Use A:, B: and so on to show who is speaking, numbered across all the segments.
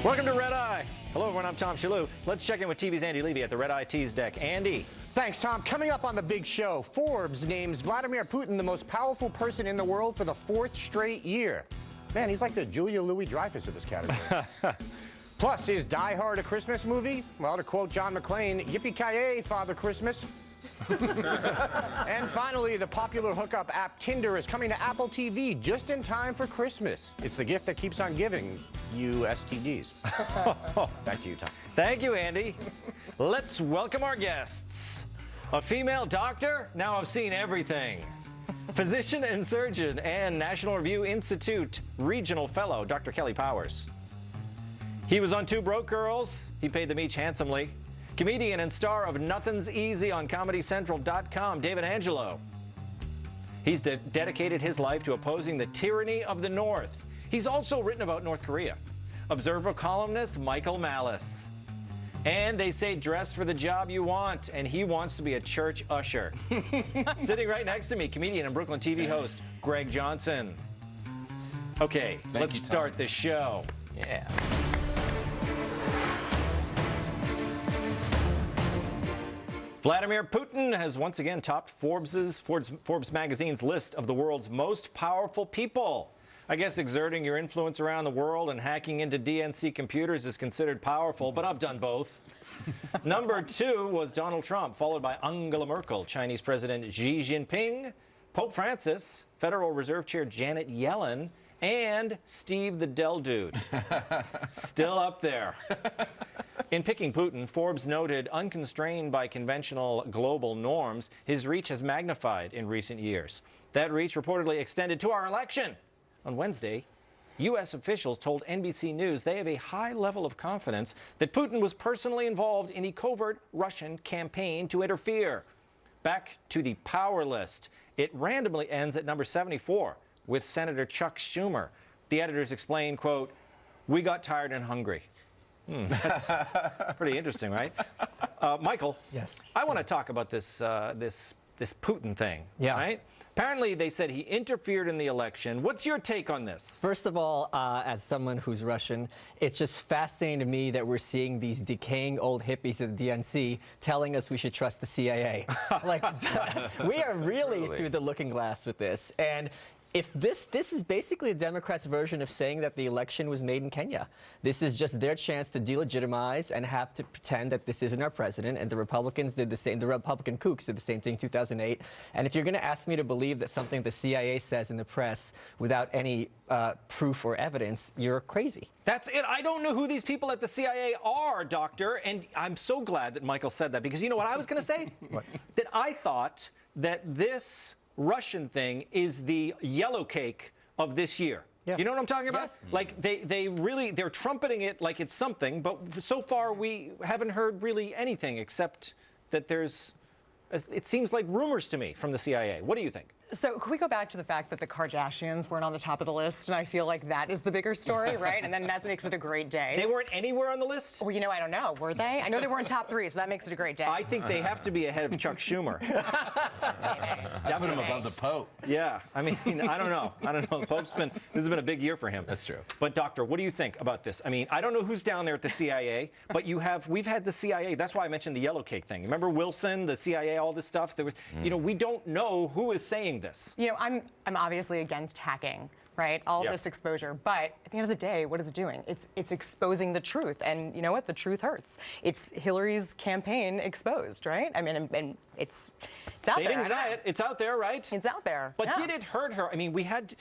A: Welcome to Red Eye. Hello, everyone. I'm Tom Shalhoub. Let's check in with TV's Andy Levy at the Red Eye Tees deck. Andy.
B: Thanks, Tom. Coming up on the big show, Forbes names Vladimir Putin the most powerful person in the world for the 4th straight year. Man, he's like the Julia Louis-Dreyfus of this category. Plus, is Die Hard a Christmas movie? Well, to quote John McClane, yippee-ki-yay, Father Christmas. And finally, the popular hookup app Tinder is coming to Apple TV just in time for Christmas. It's the gift that keeps on giving, you STDs. Back to you, Tom.
A: Thank you, Andy. Let's welcome our guests. A female doctor? Now I've seen everything. Physician and surgeon and National Review Institute regional fellow, Dr. Kelly Powers. He was on Two Broke Girls. He paid them each handsomely. Comedian and star of Nothing's Easy on ComedyCentral.com, David Angelo. He's dedicated his life to opposing the tyranny of the North. He's also written about North Korea. Observer columnist Michael Malice. And they say dress for the job you want, and he wants to be a church usher. Sitting right next to me, comedian and Brooklyn TV host Greg Johnson. Okay, let's start the show. Yeah. Vladimir Putin has once again topped Forbes magazine's list of the world's most powerful people. I guess exerting your influence around the world and hacking into DNC computers is considered powerful, but I've done both. Number 2 was Donald Trump, followed by Angela Merkel, Chinese President Xi Jinping, Pope Francis, Federal Reserve Chair Janet Yellen, and Steve the Dell Dude. Still up there. In picking Putin, Forbes noted, unconstrained by conventional global norms, his reach has magnified in recent years. That reach reportedly extended to our election. On Wednesday, U.S. officials told NBC News they have a high level of confidence that Putin was personally involved in a covert Russian campaign to interfere. Back to the power list. It randomly ends at number 74 with Senator Chuck Schumer. The editors explain, quote, "We got tired and hungry." That's pretty interesting, right? Michael,
C: yes.
A: I want to talk about this Putin thing, right? Apparently, they said he interfered in the election. What's your take on this?
C: First of all, as someone who's Russian, it's just fascinating to me that we're seeing these decaying old hippies at the DNC telling us we should trust the CIA. Like, we are really through the looking glass with this. And if this is basically the Democrats' version of saying that the election was made in Kenya. This is just their chance to delegitimize and have to pretend that this isn't our president. And the Republicans did the same. The Republican kooks did the same thing in 2008. And if you're going to ask me to believe that something the CIA says in the press without any proof or evidence, you're crazy.
A: That's it. I don't know who these people at the CIA are, Doctor. And I'm so glad that Michael said that, because you know what I was going to say? What? That I thought that this Russian thing is the yellow cake of this year. Yeah. You know what I'm talking about? Yes. Like they're trumpeting it like it's something, but so far we haven't heard really anything except that it seems like rumors to me from the CIA. What do you think?
D: So can we go back to the fact that the Kardashians weren't on the top of the list? And I feel like that is the bigger story, right? And then that makes it a great day.
A: They weren't anywhere on the list?
D: Well, you know, I don't know. Were they? I know they were in top 3, so that makes it a great day.
A: I think they have to be ahead of Chuck Schumer.
E: Put him above the Pope.
A: Yeah. I mean, I don't know. The Pope's this has been a big year for him.
E: That's true.
A: But, Doctor, what do you think about this? I mean, I don't know who's down there at the CIA, but we've had the CIA. That's why I mentioned the yellow cake thing. Remember Wilson, the CIA, all this stuff? There was, you know, we don't know who is saying this.
D: You know, I'm obviously against hacking, right? All this exposure, but at the end of the day, what is it doing? It's exposing the truth, and you know what? The truth hurts. It's Hillary's campaign exposed, right? I mean, and it's out there.
A: They didn't deny it. It's out there, right?
D: It's out there.
A: But did it hurt her? I mean, we had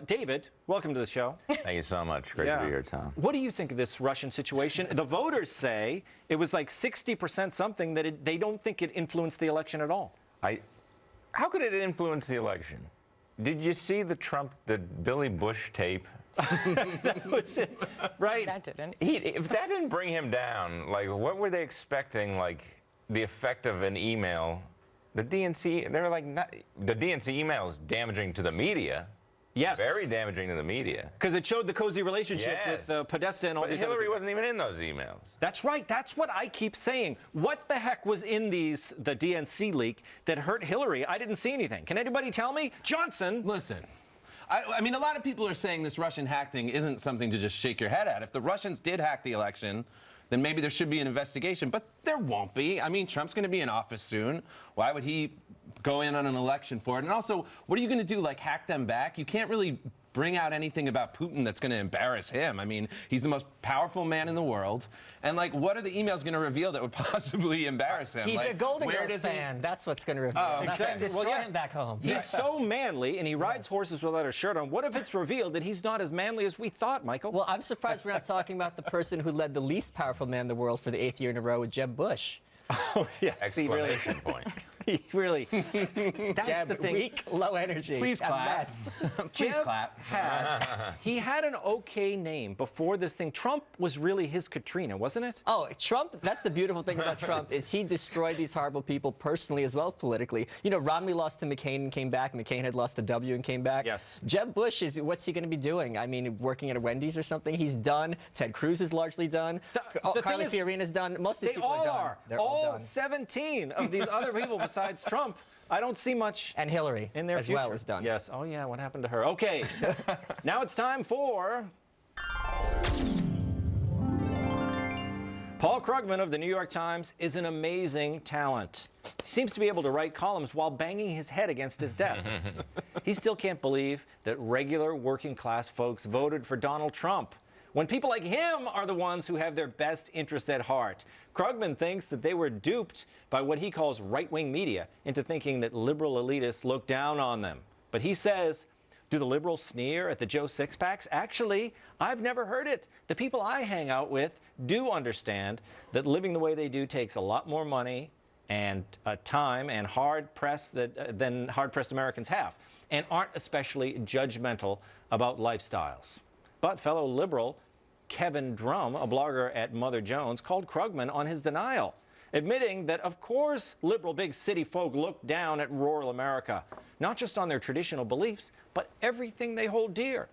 A: David. Welcome to the show.
E: Thank you so much. Great to be here, Tom.
A: What do you think of this Russian situation? The voters say it was like 60% something that they don't think it influenced the election at all.
E: How could it influence the election? Did you see the Billy Bush tape?
A: That was it, right?
D: That didn't.
E: If that didn't bring him down, like, what were they expecting? Like, the effect of an email? The DNC, they're like, the DNC email is damaging to the media.
A: Yes.
E: Very damaging to the media.
A: Because it showed the cozy relationship with Podesta and all these.
E: But Hillary wasn't even in those emails.
A: That's right. That's what I keep saying. What the heck was in the DNC leak that hurt Hillary? I didn't see anything. Can anybody tell me? Johnson.
F: Listen, I mean, a lot of people are saying this Russian hack thing isn't something to just shake your head at. If the Russians did hack the election, then maybe there should be an investigation, but there won't be. I mean, Trump's going to be in office soon. Why would he go in on an election for it? And also, what are you going to do, like hack them back? You can't really bring out anything about Putin that's going to embarrass him. I mean, he's the most powerful man in the world. And, like, what are the emails going to reveal that would possibly embarrass him?
C: He's
F: like,
C: a Golden
F: where
C: Girls
F: does he-
C: fan. That's what's going to reveal.
F: Oh,
C: That's
F: exactly.
C: going to destroy
A: Well, yeah.
C: him back home.
A: He's so manly, and he rides horses without a shirt on. What if it's revealed that he's not as manly as we thought, Michael?
C: Well, I'm surprised we're not talking about the person who led the least powerful man in the world for the 8th year in a row with Jeb Bush.
A: Oh, yes, he really,
E: Exclamation point.
A: he really. That's
C: Jeb,
A: the thing.
C: weak, low energy.
F: Please
C: a
F: clap.
C: mess.
F: Please
A: Jeb
F: clap.
A: he had an okay name before this thing. Trump was really his Katrina, wasn't it?
C: Oh, Trump, that's the beautiful thing about Trump, is he destroyed these horrible people personally as well politically. You know, Romney lost to McCain and came back. McCain had lost to W and came back.
A: Yes.
C: Jeb Bush, what's he going to be doing? I mean, working at a Wendy's or something? He's done. Ted Cruz is largely done.
A: The thing
C: Carly
A: is,
C: Fiorina's done. Most of these
A: They
C: people
A: all
C: are done.
A: are.
C: They're
A: all
C: all done.
A: 17 of these other people besides Trump. I don't see much
C: And Hillary
A: in their
C: as
A: future.
C: well is done.
A: Yes. Oh, yeah. What happened to her? Okay. Now it's time for Paul Krugman of the New York Times is an amazing talent. He seems to be able to write columns while banging his head against his desk. He still can't believe that regular working class folks voted for Donald Trump, when people like him are the ones who have their best interests at heart. Krugman thinks that they were duped by what he calls right-wing media into thinking that liberal elitists look down on them. But he says, do the liberals sneer at the Joe Sixpacks? Actually, I've never heard it. The people I hang out with do understand that living the way they do takes a lot more money and time and than hard-pressed Americans have, and aren't especially judgmental about lifestyles. But fellow liberal Kevin Drum, a blogger at Mother Jones, called Krugman on his denial, admitting that, of course, liberal big city folk look down at rural America, not just on their traditional beliefs, but everything they hold dear.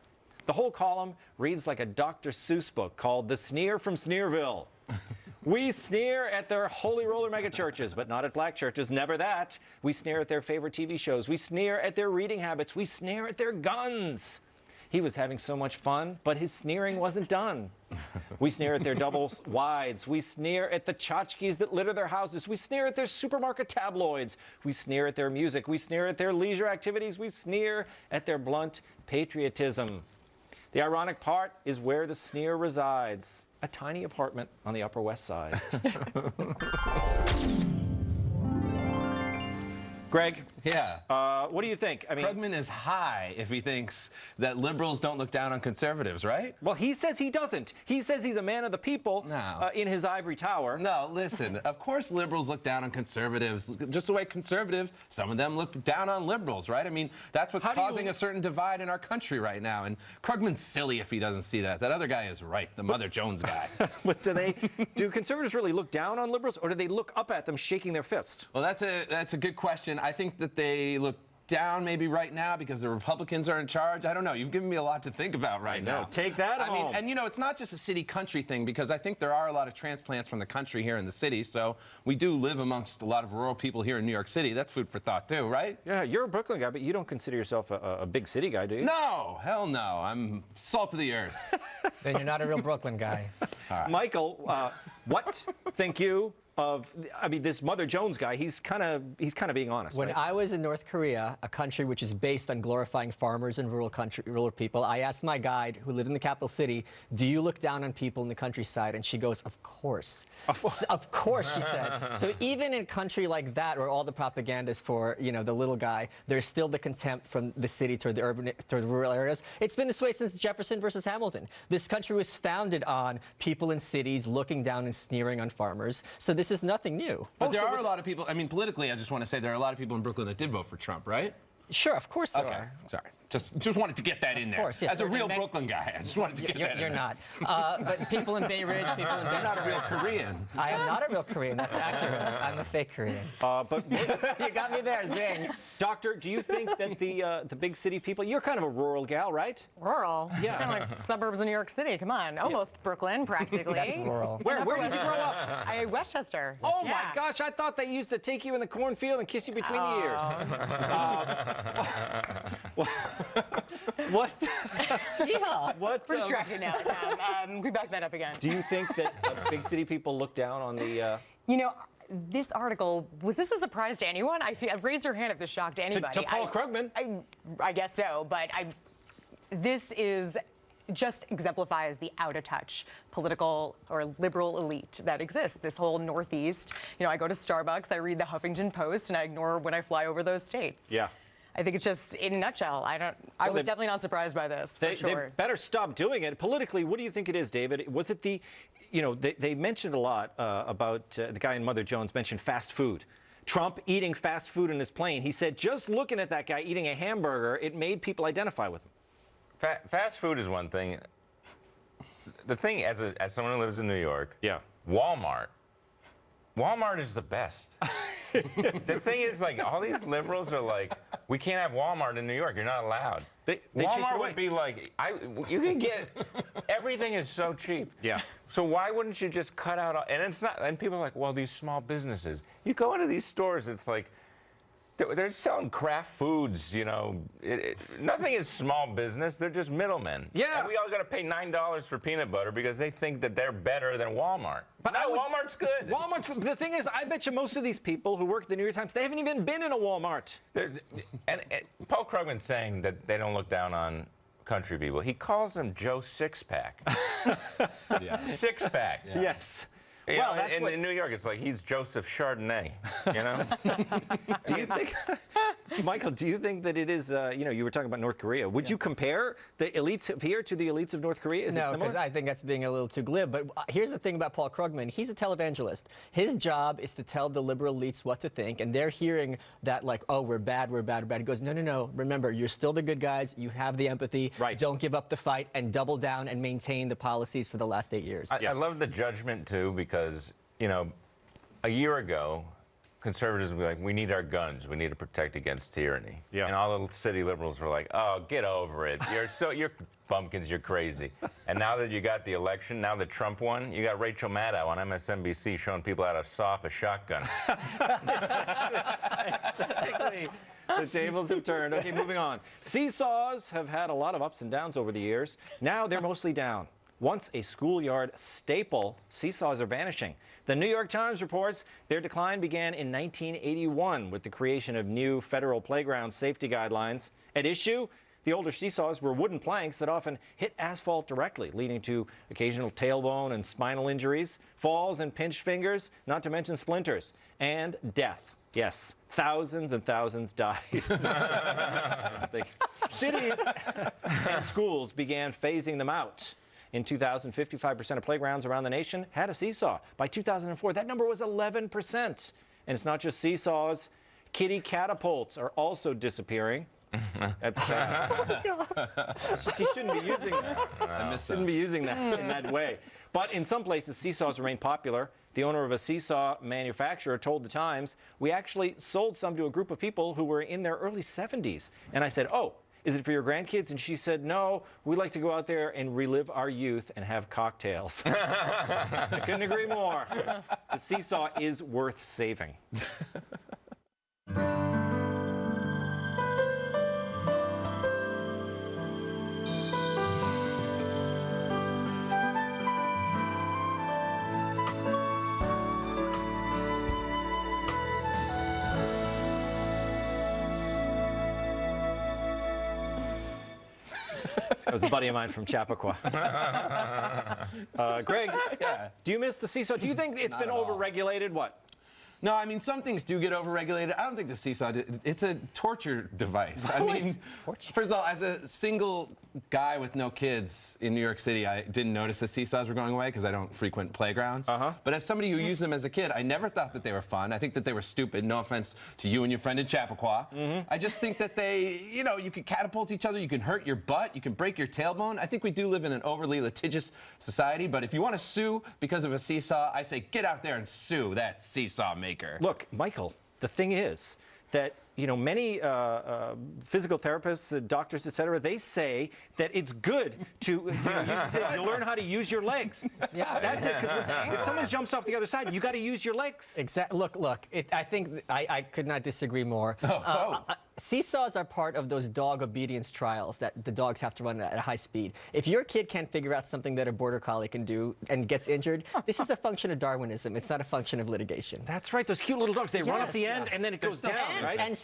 A: The whole column reads like a Dr. Seuss book called The Sneer from Sneerville. We sneer at their holy roller megachurches, but not at black churches. Never that. We sneer at their favorite TV shows. We sneer at their reading habits. We sneer at their guns. He was having so much fun, but his sneering wasn't done. We sneer at their double wides. We sneer at the tchotchkes that litter their houses. We sneer at their supermarket tabloids. We sneer at their music. We sneer at their leisure activities. We sneer at their blunt patriotism. The ironic part is where the sneer resides, a tiny apartment on the Upper West Side. Greg,
F: Yeah.
A: what do you think? I mean,
F: Krugman is high if he thinks that liberals don't look down on conservatives, right?
A: well, he says he doesn't. He says he's a man of the people
F: No.
A: in his ivory tower.
F: No, listen, of course liberals look down on conservatives, just the way conservatives, some of them look down on liberals, right? I mean, that's what's
A: How do you-
F: causing a certain divide in our country right now. And Krugman's silly if he doesn't see that. That other guy is right, the Mother Jones guy.
A: But do conservatives really look down on liberals, or do they look up at them shaking their fist?
F: Well, that's a good question. I think that they look down maybe right now because the Republicans are in charge. I don't know. You've given me a lot to think about right now.
A: Take that
F: I
A: home.
F: mean, and you know, it's not just a city-country thing because I think there are a lot of transplants from the country here in the city. So we do live amongst a lot of rural people here in New York City. That's food for thought too, right?
A: Yeah, you're a Brooklyn guy, but you don't consider yourself a big city guy, do you?
F: No, hell no. I'm salt of the earth.
C: Then you're not a real Brooklyn guy.
A: Michael, what think you of, I mean, this Mother Jones guy? He's kind of being honest.
C: When
A: right?
C: I was in North Korea, a country which is based on glorifying farmers and rural people, I asked my guide who lived in the capital city, do you look down on people in the countryside? And she goes, of course. Of course, she said. So even in a country like that, where all the propaganda is for, you know, the little guy, there's still the contempt from the city toward the rural areas. It's been this way since Jefferson versus Hamilton. This country was founded on people in cities looking down and sneering on farmers. So this is nothing new.
F: But there are a lot of people, I mean, politically, I just want to say there are a lot of people in Brooklyn that did vote for Trump, right?
C: Sure, of course there
F: Okay,
C: are.
F: sorry. Just wanted to get that in there.
C: course, yes.
F: As a
C: And
F: real
C: many-
F: Brooklyn guy, I just wanted to get that in
C: You're
F: there.
C: not. But people in Bay Ridge, people in
F: You're not a real
C: Bed-Stuy.
F: Korean.
C: I am not a real Korean. That's accurate. I'm a fake Korean.
A: But
C: You got me there, zing.
A: Doctor, do you think that the big city people? You're kind of a rural gal, right?
D: Rural.
A: Yeah.
D: Kind of like suburbs of New York City. Come on. Almost Brooklyn, practically.
C: That's rural.
A: Where did you grow up?
D: Westchester.
A: Oh
D: Yeah.
A: my gosh! I thought they used to take you in the cornfield and kiss you between the ears. What?
B: Yeehaw.
A: What?
D: We're distracted now, Tom. Can we back that up again?
A: Do you think that big city people look down on the?
D: You know, this article, was this a surprise to anyone? Raise your hand if this shocked anybody.
A: To Paul Krugman.
D: I guess so, but this just exemplifies the out-of-touch political or liberal elite that exists. This whole Northeast. You know, I go to Starbucks, I read the Huffington Post, and I ignore when I fly over those states.
A: Yeah.
D: I think it's just, in a nutshell, I was definitely not surprised by this, for sure.
A: They better stop doing it. Politically, what do you think it is, David? Was it they mentioned a lot about, the guy in Mother Jones mentioned fast food. Trump eating fast food in his plane. He said just looking at that guy eating a hamburger, it made people identify with him.
E: Fast food is one thing. The thing, as someone who lives in New York,
A: Yeah.
E: Walmart is the best. The thing is, like, all these liberals are like, we can't have Walmart in New York. You're not allowed.
A: They chase it
E: Walmart
A: away.
E: would be like, you can get, everything is so cheap.
A: Yeah.
E: So why wouldn't you just cut out, and it's not, and people are like, well, these small businesses. You go into these stores, it's like, they're selling craft foods, you know. Nothing is small business. They're just middlemen.
A: Yeah.
E: And we all got to pay $9 for peanut butter because they think that they're better than Walmart.
A: But
E: no, Walmart's good.
A: The thing is, I bet you most of these people who work at the New York Times, they haven't even been in a Walmart.
E: And Paul Krugman's saying that they don't look down on country people. He calls them Joe Six-Pack. Six-Pack.
A: Yeah. Yes.
E: You
A: Well,
E: know,
A: that's
E: in New York, it's like he's Joseph Chardonnay, you know?
A: Do you think, Michael, do you think that it is, you were talking about North Korea. Would you compare the elites of here to the elites of North Korea? Is it
C: No,
A: similar?
C: because I think that's being a little too glib. But here's the thing about Paul Krugman. He's a televangelist. His job is to tell the liberal elites what to think, and they're hearing that like, oh, we're bad, we're bad, we're bad. He goes, no. Remember, you're still the good guys. You have the empathy.
A: Right.
C: Don't give up the fight and double down and maintain the policies for the last 8 years.
E: I love the judgment, too, because, you know, a year ago, conservatives would be like, we need our guns. We need to protect against tyranny.
A: Yeah.
E: And all the city liberals were like, oh, get over it. You're bumpkins, you're crazy. And now that you got the election, now that Trump won, you got Rachel Maddow on MSNBC showing people how to soft a shotgun.
A: Exactly. The tables have turned. Okay, moving on. Seesaws have had a lot of ups and downs over the years. Now they're mostly down. Once a schoolyard staple, seesaws are vanishing. The New York Times reports their decline began in 1981 with the creation of new federal playground safety guidelines. At issue, the older seesaws were wooden planks that often hit asphalt directly, leading to occasional tailbone and spinal injuries, falls and pinched fingers, not to mention splinters, and death. Yes, thousands and thousands died. Cities and schools began phasing them out. In 2000, 55% of playgrounds around the nation had a seesaw. By 2004, that number was 11%. And it's not just seesaws. Kiddie catapults are also disappearing. That's sad. She shouldn't be using that.
F: I missed
A: Shouldn't be using that in that way. But in some places, seesaws remain popular. The owner of a seesaw manufacturer told the Times, we actually sold some to a group of people who were in their early 70s. And I said, oh, is it for your grandkids? And she said, no, we like to go out there and relive our youth and have cocktails. I couldn't agree more. The seesaw is worth saving. That was a buddy of mine from Chappaqua. Greg, do you miss the seesaw? Do you think it's been
F: at all.
A: overregulated? What?
F: No, I mean, some things do get overregulated. I don't think the seesaw, it's a torture device. I mean, first of all, as a single guy with no kids in New York City, I didn't notice the seesaws were going away because I don't frequent playgrounds. But as somebody who used them as a kid, I never thought that they were fun. I think that they were stupid. No offense to you and your friend in Chappaqua. I just think that they, you know, you can catapult each other, you can hurt your butt, you can break your tailbone. I think we do live in an overly litigious society, but if you want to sue because of a seesaw, I say get out there and sue that seesaw maker.
A: Look, Michael, the thing is that many physical therapists, doctors, etc., they say that it's good to to learn how to use your legs.
C: Yeah.
A: That's it. Because if someone jumps off the other side, you got to use your legs.
C: Exactly. Look. I think I could not disagree more. Seesaws are part of those dog obedience trials that the dogs have to run at a high speed. If your kid can't figure out something that a border collie can do and gets injured, this is a function of Darwinism. It's not a function of litigation.
A: That's right. Those cute little dogs, they run up the end and then it goes down, right?
C: And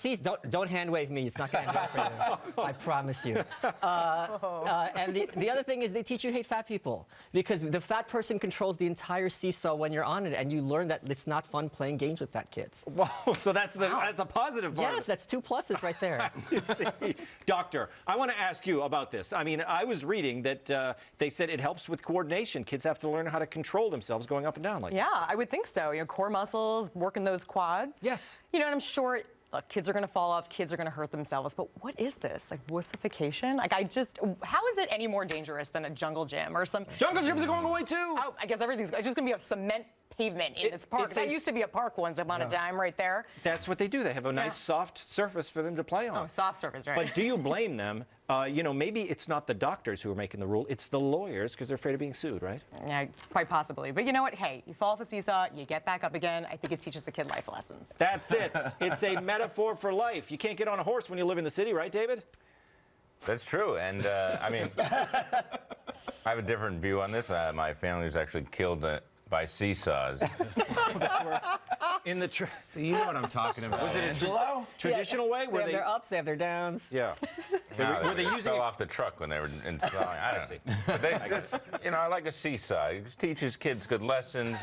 C: don't hand wave me. It's not going to end well for you. I promise you. And the other thing is they teach you hate fat people because the fat person controls the entire seesaw when you're on it, and you learn that it's not fun playing games with fat kids.
A: Wow, so that's a positive part.
C: Yes, that's 2 pluses right there.
A: You see. Doctor, I want to ask you about this. I mean, I was reading that they said it helps with coordination. Kids have to learn how to control themselves going up and down like that.
D: Yeah, I would think so. Core muscles, working those quads.
A: Yes.
D: And I'm sure, look, kids are going to fall off, kids are going to hurt themselves, but what is this? Like wussification? How is it any more dangerous than a jungle gym or some...
A: Jungle gyms are going away too.
D: Oh, I guess it's just going to be a cement pavement in this park. That used to be a park once upon a time right there.
A: That's what they do. They have a nice soft surface for them to play on.
D: Oh, soft surface, right.
A: But do you blame them? Maybe it's not the doctors who are making the rule, it's the lawyers because they're afraid of being sued, right?
D: Yeah, quite possibly. But you know what? Hey, you fall off a seesaw, you get back up again. I think it teaches the kid life lessons.
A: That's it. It's a metaphor for life. You can't get on a horse when you live in the city, right, David?
E: That's true. And I mean, I have a different view on this. My family was actually killed by seesaws.
A: In the
F: So you know what I'm talking about.
A: Was it a traditional way?
C: They have their ups, they have their downs.
A: Yeah.
E: No,
A: were they using
E: fell
A: it?
E: off the truck when they were installing? I don't see. But I like a seesaw. It teaches kids good lessons.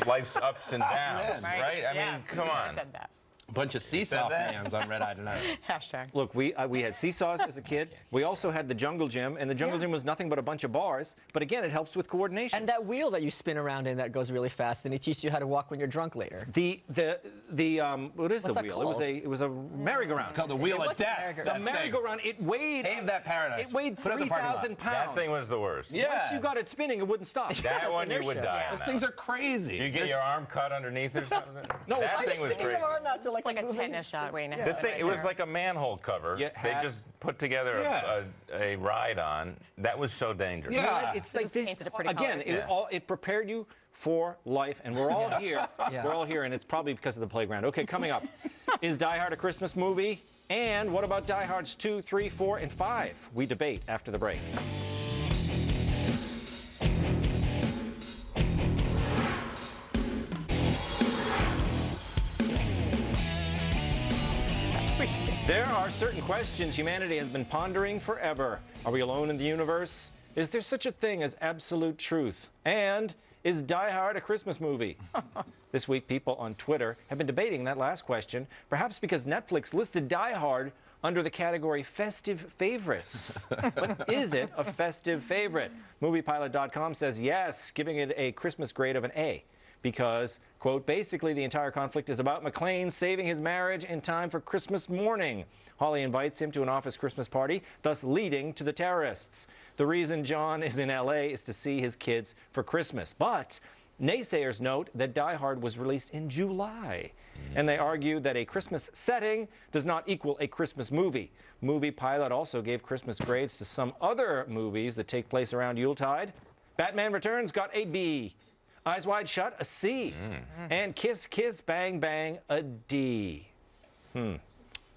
E: Life's ups and downs, right? I mean, come
D: I
E: on.
D: said that.
F: Bunch of seesaw fans on Red Eye tonight.
D: Hashtag.
A: Look, we had seesaws as a kid. We also had the jungle gym, and the jungle gym was nothing but a bunch of bars. But again, it helps with coordination.
C: And that wheel that you spin around in that goes really fast, and it teaches you how to walk when you're drunk later.
A: what is
C: What's
A: the
C: that
A: wheel?
C: called?
A: It was a merry-go-round.
F: It's called the Wheel of
C: was a
F: Death.
C: merry-go-round.
A: The
F: that thing.
A: merry-go-round. It weighed.
F: Pave that paradise.
A: It weighed
F: Put it in the parking lot.
A: 3,000 pounds.
E: That thing was the worst.
F: Yeah.
A: Once you got it spinning, it wouldn't stop.
E: That one you would
C: inertia.
E: die.
C: Yeah.
E: on
F: Those
E: that
F: things
E: one.
F: are crazy.
E: You get your arm cut underneath or something?
A: No,
E: that
A: it's
E: thing was
C: Sticking
E: crazy.
C: your arm out to
D: It's like a
C: movie.
D: tetanus shot waiting to
E: The
D: happen
E: thing,
D: right
E: it was
D: there.
E: like a manhole cover.
A: You
E: They
A: had-
E: just put together
F: Yeah.
E: a ride on. That was so dangerous.
F: Yeah.
A: It's like
D: Just
A: this.
D: painted it pretty
A: Again,
D: colors.
A: it prepared you for life, and we're all here.
C: Yes.
A: We're all here, and it's probably because of the playground. Okay, coming up, is Die Hard a Christmas movie? And what about Die Hards 2, 3, 4, and 5? We debate after the break. There are certain questions humanity has been pondering forever. Are we alone in the universe? Is there such a thing as absolute truth? And is Die Hard a Christmas movie? This week, people on Twitter have been debating that last question, perhaps because Netflix listed Die Hard under the category festive favorites. But is it a festive favorite? MoviePilot.com says yes, giving it a Christmas grade of an A. Because, quote, basically the entire conflict is about McClane saving his marriage in time for Christmas morning. Holly invites him to an office Christmas party, thus leading to the terrorists. The reason John is in LA is to see his kids for Christmas. But naysayers note that Die Hard was released in July. And they argue that a Christmas setting does not equal a Christmas movie. Movie Pilot also gave Christmas grades to some other movies that take place around Yuletide. Batman Returns got a B. Eyes Wide Shut, a C. And Kiss Kiss Bang Bang, a D.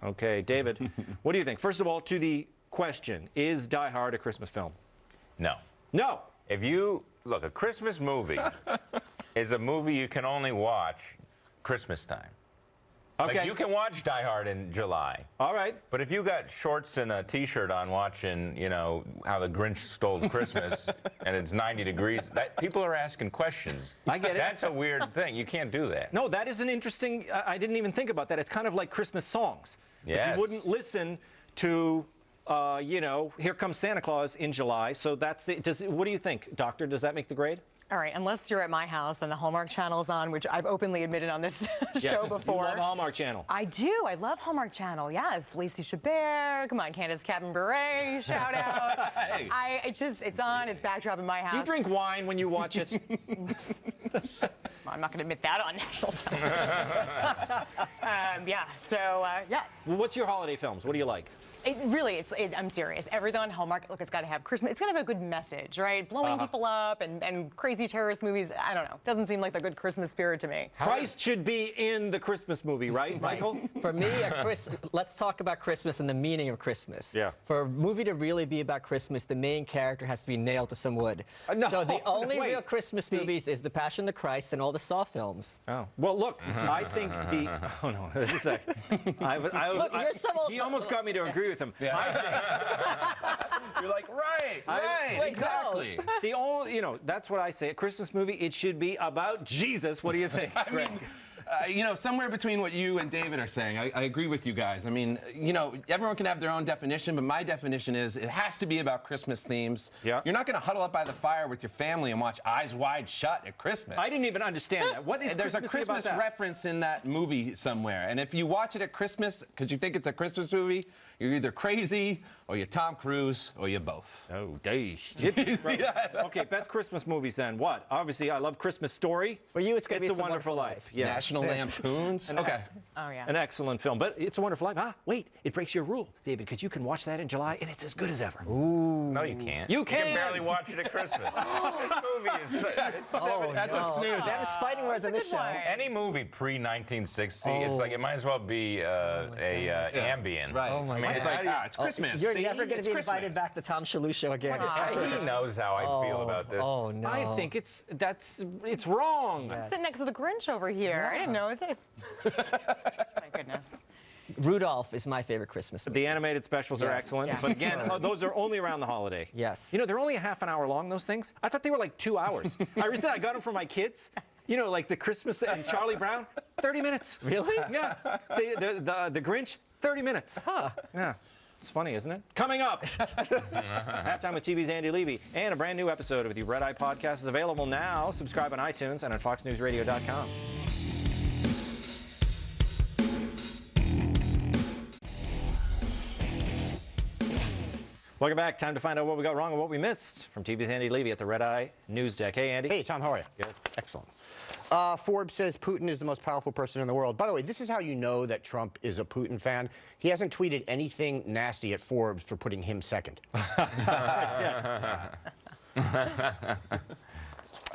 A: Okay, David, what do you think? First of all, to the question, is Die Hard a Christmas film?
E: No.
A: No.
E: If you look, a Christmas movie is a movie you can only watch Christmas time.
A: Okay.
E: Like you can watch Die Hard in July.
A: All right.
E: But if you got shorts and a T-shirt on watching, How the Grinch Stole Christmas, and it's 90 degrees, people are asking questions.
A: I get it.
E: That's a weird thing. You can't do that.
A: No, that is an interesting, I didn't even think about that. It's kind of like Christmas songs. Like
E: Yes.
A: you wouldn't listen to, Here Comes Santa Claus in July. So that's what do you think, Doctor? Does that make the grade?
D: All right, unless you're at my house and the Hallmark Channel's on, which I've openly admitted on this show before.
A: You love Hallmark Channel.
D: I do. I love Hallmark Channel. Yes, Lacey Chabert. Come on, Candace Captain Beret. Shout out.
F: Hey.
D: It's on. It's backdrop in my house.
A: Do you drink wine when you watch it?
D: I'm not going to admit that on national television. Yeah.
A: Well, what's your holiday films? What do you like?
D: I'm serious. Everything on Hallmark, look, it's got to have Christmas. It's got to have a good message, right? Blowing people up and crazy terrorist movies. I don't know. Doesn't seem like the good Christmas spirit to me.
A: Christ should be in the Christmas movie, right, Michael?
C: For me, let's talk about Christmas and the meaning of Christmas.
A: Yeah.
C: For a movie to really be about Christmas, the main character has to be nailed to some wood.
A: No,
C: so the only
A: wait.
C: real Christmas movies is The Passion of the Christ and all the Saw films.
A: Oh. Well, look, I think the... Oh, no. Just a sec.
C: Look, you're some old-
A: he almost got me to agree with him.
F: You're like, right, exactly.
A: The only, that's what I say. A Christmas movie, it should be about Jesus. What do you think?
F: I mean, somewhere between what you and David are saying, I agree with you guys. I mean, everyone can have their own definition, but my definition is it has to be about Christmas themes.
A: Yeah.
F: You're not going to huddle up by the fire with your family and watch Eyes Wide Shut at Christmas.
A: I didn't even understand that. What is
F: There's a
A: Christmassy
F: Christmas
A: about that?
F: reference in that movie somewhere, and if you watch it at Christmas because you think it's a Christmas movie, you're either crazy or you're Tom Cruise or you're both.
A: Oh, days. Okay, best Christmas movies then. What? Obviously, I love Christmas Story.
C: For you, it's going to be
A: It's a Wonderful Life. Yes.
F: National Lampoons. Okay.
D: Oh, yeah.
A: An excellent film, but It's a Wonderful Life. Wait, it breaks your rule, David, because you can watch that in July and it's as good as ever.
E: No, you can't.
A: You
E: You
A: can.
E: can barely watch it at Christmas. This movie is it's
F: That's a snooze.
C: That is fighting words on this show.
E: any movie pre-1960. It's like it might as well be Ambien.
F: Right.
C: Oh, my
E: I mean,
C: God.
F: It's like, it's Christmas.
C: You're
F: See?
C: never going
F: It's
C: to be
F: Christmas.
C: invited back to Tom Shalhoub show again.
E: he knows how I feel about this.
C: Oh, no.
A: I think it's wrong.
D: Sitting next to the Grinch over here. I didn't know it. My goodness.
C: Rudolph is my favorite Christmas movie.
A: The animated specials are
C: Yes.
A: excellent,
D: Yes.
A: but again, those are only around the holiday.
C: Yes.
A: They're only a half an hour long, those things. I thought they were like 2 hours. I recently got them for my kids. Like the Christmas and Charlie Brown, 30 minutes.
C: Really?
A: Yeah. The Grinch, 30 minutes.
C: Huh.
A: Yeah. It's funny, isn't it? Coming up, Halftime with TV's Andy Levy, and a brand new episode of the Red Eye Podcast is available now. Subscribe on iTunes and on FoxNewsRadio.com. Welcome back. Time to find out what we got wrong and what we missed from TV's Andy Levy at the Red Eye News Deck. Hey, Andy.
B: Hey, Tom, how are you?
A: Good.
B: Excellent. Forbes says Putin is the most powerful person in the world. By the way, this is how you know that Trump is a Putin fan. He hasn't tweeted anything nasty at Forbes for putting him second.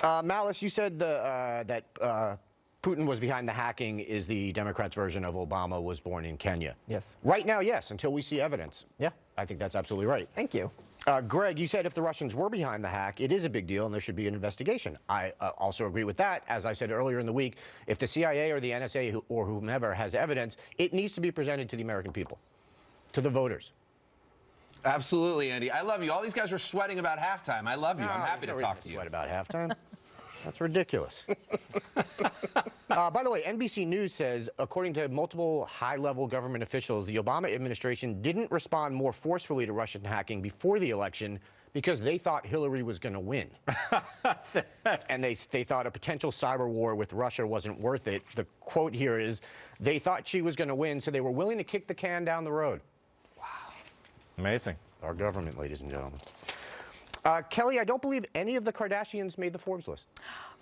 B: Malice, you said that Putin was behind the hacking is the Democrats' version of Obama was born in Kenya.
C: Yes.
B: Right now, yes, until we see evidence.
C: Yeah.
B: I think that's absolutely right.
C: Thank you.
B: Greg, you said if the Russians were behind the hack, it is a big deal and there should be an investigation. I also agree with that. As I said earlier in the week, if the CIA or the NSA or whomever has evidence, it needs to be presented to the American people, to the voters.
F: Absolutely, Andy. I love you. All these guys were sweating about halftime. I love you. I'm happy to talk to you.
B: Sweat about halftime. That's ridiculous. By the way, NBC News says, according to multiple high-level government officials, the Obama administration didn't respond more forcefully to Russian hacking before the election because they thought Hillary was going to win. And they thought a potential cyber war with Russia wasn't worth it. The quote here is, they thought she was going to win, so they were willing to kick the can down the road.
A: Amazing.
B: Our government, ladies and gentlemen. Kelly, I don't believe any of the Kardashians made the Forbes list.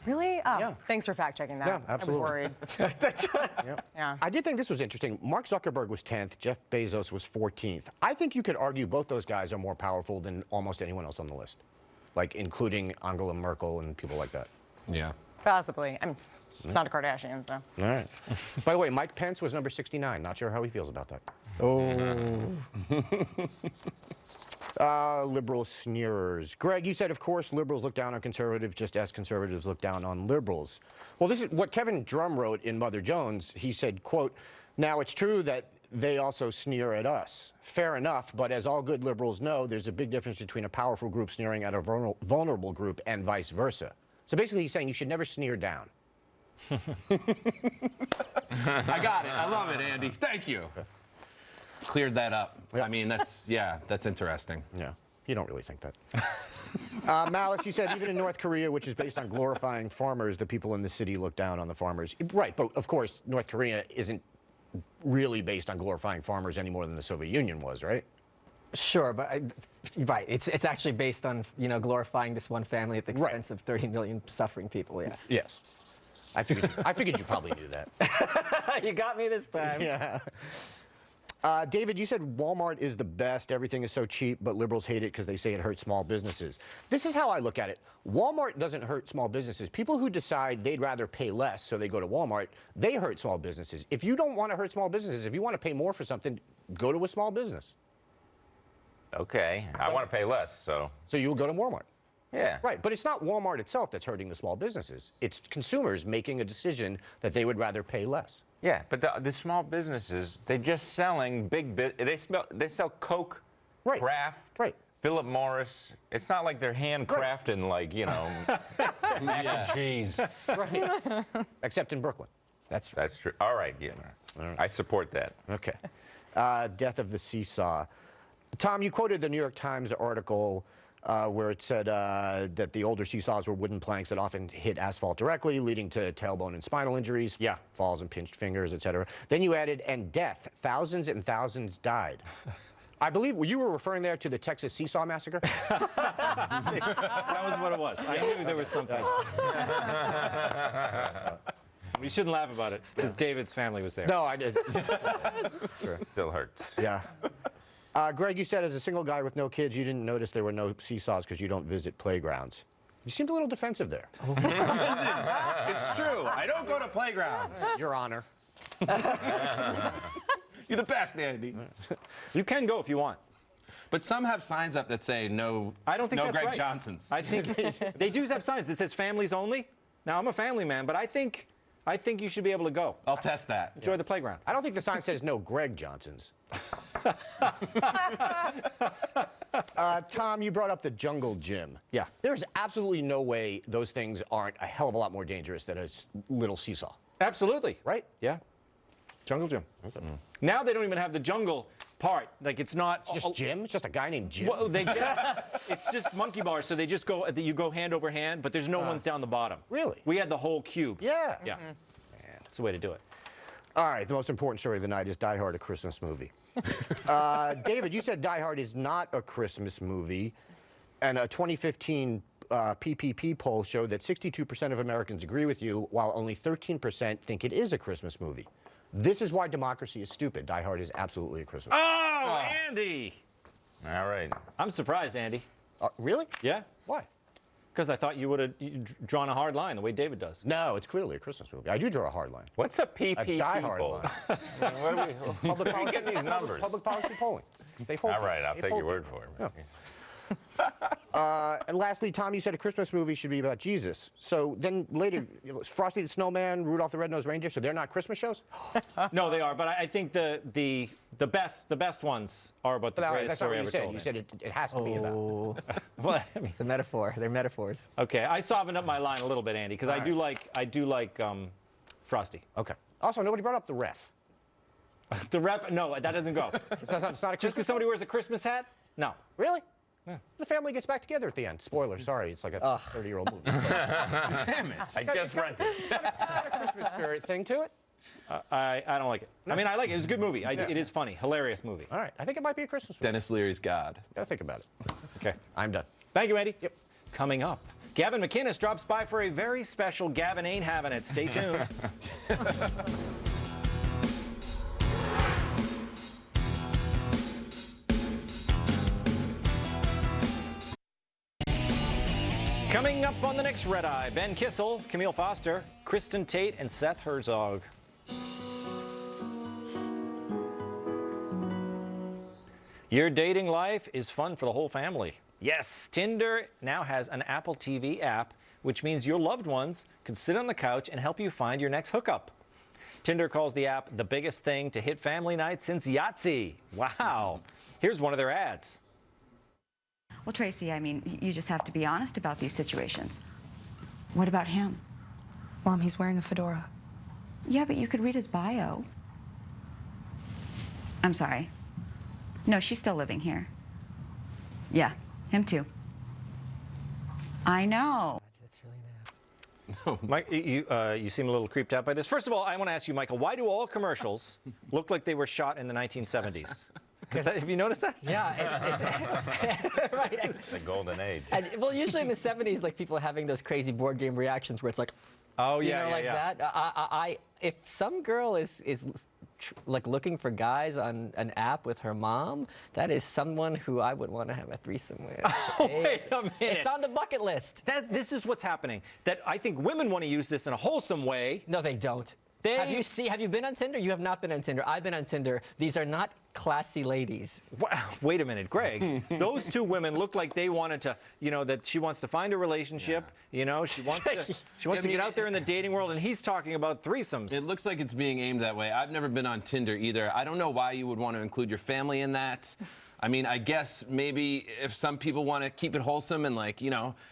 D: Really? Oh,
B: Yeah.
D: Thanks for fact-checking that.
B: Yeah, absolutely.
D: I was worried. Yeah.
B: I did think this was interesting. Mark Zuckerberg was 10th, Jeff Bezos was 14th. I think you could argue both those guys are more powerful than almost anyone else on the list, like including Angela Merkel and people like that.
F: Yeah.
D: Possibly. I mean, it's not a Kardashian, so.
B: All right. By the way, Mike Pence was number 69. Not sure how he feels about that. Liberal sneerers. Greg, you said, of course, liberals look down on conservatives just as conservatives look down on liberals. Well, this is what Kevin Drum wrote in Mother Jones. He said, quote, now it's true that they also sneer at us. Fair enough, but as all good liberals know, there's a big difference between a powerful group sneering at a vulnerable group and vice versa. So basically he's saying you should never sneer down.
F: I got it. I love it, Andy. Thank you. Cleared that up. I mean, that's interesting.
B: Yeah, you don't really think that. Malice, you said even in North Korea, which is based on glorifying farmers, the people in the city look down on the farmers. Right, but of course, North Korea isn't really based on glorifying farmers any more than the Soviet Union was, right?
C: Sure, but right, it's actually based on glorifying this one family at the expense of 30 million suffering people. Yes.
B: Yes. I figured you probably knew that.
C: You got me this time.
B: Yeah. David, you said Walmart is the best. Everything is so cheap, but liberals hate it because they say it hurts small businesses. This is how I look at it. Walmart doesn't hurt small businesses. People who decide they'd rather pay less so they go to Walmart, they hurt small businesses. If you don't want to hurt small businesses, if you want to pay more for something, go to a small business.
E: Okay, I want to pay less, so.
B: So you'll go to Walmart.
E: Yeah.
B: Right, but it's not Walmart itself that's hurting the small businesses. It's consumers making a decision that they would rather pay less.
E: Yeah, but the small businesses, they're just selling they sell Coke,
B: Right.
E: Kraft,
B: Right.
E: Philip Morris. It's not like they're handcrafting mac and cheese.
B: Right. Except in Brooklyn.
E: That's true. All right, yeah. I support that.
B: Okay. Death of the seesaw. Tom, you quoted the New York Times article where it said that the older seesaws were wooden planks that often hit asphalt directly, leading to tailbone and spinal injuries, falls and pinched fingers, etc. Then you added, and death. Thousands and thousands died. I believe you were referring there to the Texas Seesaw Massacre?
A: That was what it was. I knew there was something. We shouldn't laugh about it because David's family was there.
B: No, I did.
E: Sure. Still hurts.
B: Yeah. Greg, you said as a single guy with no kids, you didn't notice there were no seesaws because you don't visit playgrounds. You seemed a little defensive there.
F: Listen, it's true. I don't go to playgrounds.
B: Your Honor.
F: You're the best, Andy.
A: You can go if you want.
F: But some have signs up that say no.
A: I don't think
F: no
A: that's
F: Greg
A: right.
F: Johnsons.
A: I think they do have signs that says families only. Now I'm a family man, but I think you should be able to go.
F: I'll test that.
A: Enjoy the playground.
B: I don't think the sign says no Greg Johnsons. Tom, you brought up the jungle gym.
A: Yeah.
B: There's absolutely no way those things aren't a hell of a lot more dangerous than a little seesaw.
A: Absolutely.
B: Right?
A: Yeah. Jungle gym. Now they don't even have the jungle part. Like it's not
B: It's just Jim? It's just a guy named Jim?
A: Well, it's just monkey bars, so they just go. You go hand over hand, but there's no ones down the bottom.
B: Really?
A: We had the whole cube.
B: Yeah.
A: Yeah. It's the way to do it.
B: All right, the most important story of the night is Die Hard, a Christmas movie. David, you said Die Hard is not a Christmas movie, and a 2015 PPP poll showed that 62% of Americans agree with you, while only 13% think it is a Christmas movie. This is why democracy is stupid. Die Hard is absolutely a Christmas movie.
A: Oh, Andy!
E: All right.
A: I'm surprised, Andy.
B: Really?
A: Yeah.
B: Why?
A: Because I thought you would have drawn a hard line the way David does.
B: No, it's clearly a Christmas movie. I do draw a hard line.
E: What's a PPP
B: A Die Hard
E: poll?
B: line.
E: Where do we get these numbers?
B: Public policy polling. They poll
E: All right,
B: people.
E: I'll
B: They
E: take
B: poll
E: your word
B: people.
E: for it.
B: And lastly, Tom, you said a Christmas movie should be about Jesus. So then later, Frosty the Snowman, Rudolph the Red-Nosed Reindeer, so they're not Christmas shows?
A: No, they are, but I think the best ones are about the greatest
B: That's not
A: story
B: what you
A: ever
B: said.
A: told.
B: You said it has to be about.
A: Well, I mean,
C: It's a metaphor. They're metaphors.
A: okay, I softened up my line a little bit, Andy, because I do like Frosty.
B: Okay. Also, nobody brought up the ref.
A: The rep, no, that doesn't go.
B: It's not a
A: Just
B: Christmas
A: because somebody wears a Christmas hat? No.
B: Really? Yeah. The family gets back together at the end. Spoiler, sorry, it's like a 30-year-old movie.
F: Damn it.
E: I just rented.
B: It's got a Christmas spirit thing to it.
A: I don't like it. I mean, I like it. It was a good movie. It is funny. Hilarious movie.
B: All right, I think it might be a Christmas movie.
F: Dennis Leary's God.
B: Gotta think about it.
A: Okay.
B: I'm done.
A: Thank you, Andy.
B: Yep.
A: Coming up, Gavin McInnes drops by for a very special Gavin Ain't Having It. Stay tuned. Coming up on the next Red Eye, Ben Kissel, Camille Foster, Kristen Tate, and Seth Herzog. Your dating life is fun for the whole family. Yes, Tinder now has an Apple TV app, which means your loved ones can sit on the couch and help you find your next hookup. Tinder calls the app the biggest thing to hit family night since Yahtzee. Wow. Here's one of their ads.
G: Well, Tracy, I mean, you just have to be honest about these situations. What about him?
H: Mom, he's wearing a fedora.
G: Yeah, but you could read his bio. I'm sorry. No, she's still living here. Yeah, him too. I know.
C: That's really bad.
A: Mike, you seem a little creeped out by this. First of all, I want to ask you, Michael, why do all commercials look like they were shot in the 1970s? Have you noticed that?
C: Yeah, it's right.
E: It's the golden age.
C: And, well, usually in the 70s, like people having those crazy board game reactions where it's like,
A: Oh,
C: you
A: yeah,
C: know,
A: yeah,
C: like
A: yeah.
C: that. If some girl is like looking for guys on an app with her mom, that is someone who I would want to have a threesome with.
A: Wait a minute.
C: It's on the bucket list.
A: This is what's happening. That I think women want to use this in a wholesome way.
C: No, they don't. Have you been on Tinder? You have not been on Tinder. I've been on Tinder. These are not classy ladies.
A: Wait a minute, Greg. Those two women look like they wanted to, that she wants to find a relationship. She wants to get out there in the dating world, and he's talking about threesomes.
F: It looks like it's being aimed that way. I've never been on Tinder either. I don't know why you would want to include your family in that. I mean, I guess maybe if some people want to keep it wholesome and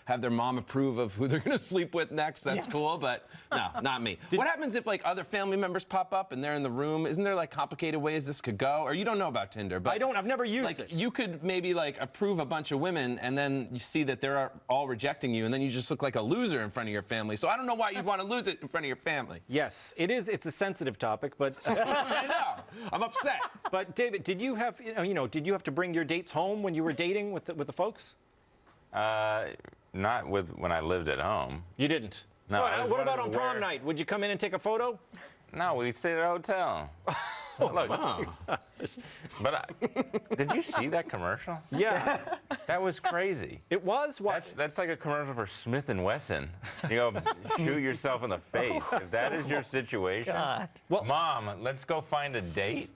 F: have their mom approve of who they're going to sleep with next, that's cool. But no, not me. What happens if other family members pop up and they're in the room? Isn't there complicated ways this could go? Or you don't know about Tinder, but
A: I've never used it.
F: You could maybe approve a bunch of women and then you see that they're all rejecting you and then you just look like a loser in front of your family. So I don't know why you'd want to lose it in front of your family.
A: Yes, it is. It's a sensitive topic, but
F: I know. I'm upset.
A: But David, did you have to bring your dates home when you were dating with the folks?
E: Not when I lived at home.
A: You didn't.
E: No.
A: What about on prom night? Would you come in and take a photo?
E: No, we stayed at a hotel. Look,
F: Wow.
E: but did you see that commercial?
A: Yeah,
E: That was crazy.
A: it was. What?
E: That's like a commercial for Smith & Wesson. You go shoot yourself in the face. If that is your situation,
A: Well-
E: Mom, let's go find a date.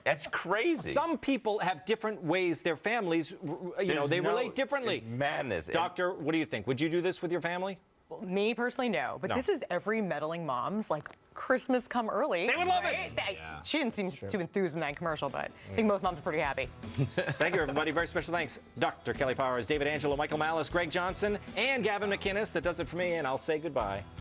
E: That's crazy.
A: Some people have different ways. Their families, they relate differently.
E: It's madness.
A: Doctor, what do you think? Would you do this with your family?
D: Well, me personally, no. But
A: No.
D: this is every meddling mom's Christmas come early.
A: They would love
D: right?
A: it.
D: She didn't seem too enthused in that commercial, but I think most moms are pretty happy.
A: Thank you, everybody. Very special thanks. Dr. Kelly Powers, David Angelo, Michael Malice, Greg Johnson, and Gavin McInnes. That does it for me, and I'll say goodbye.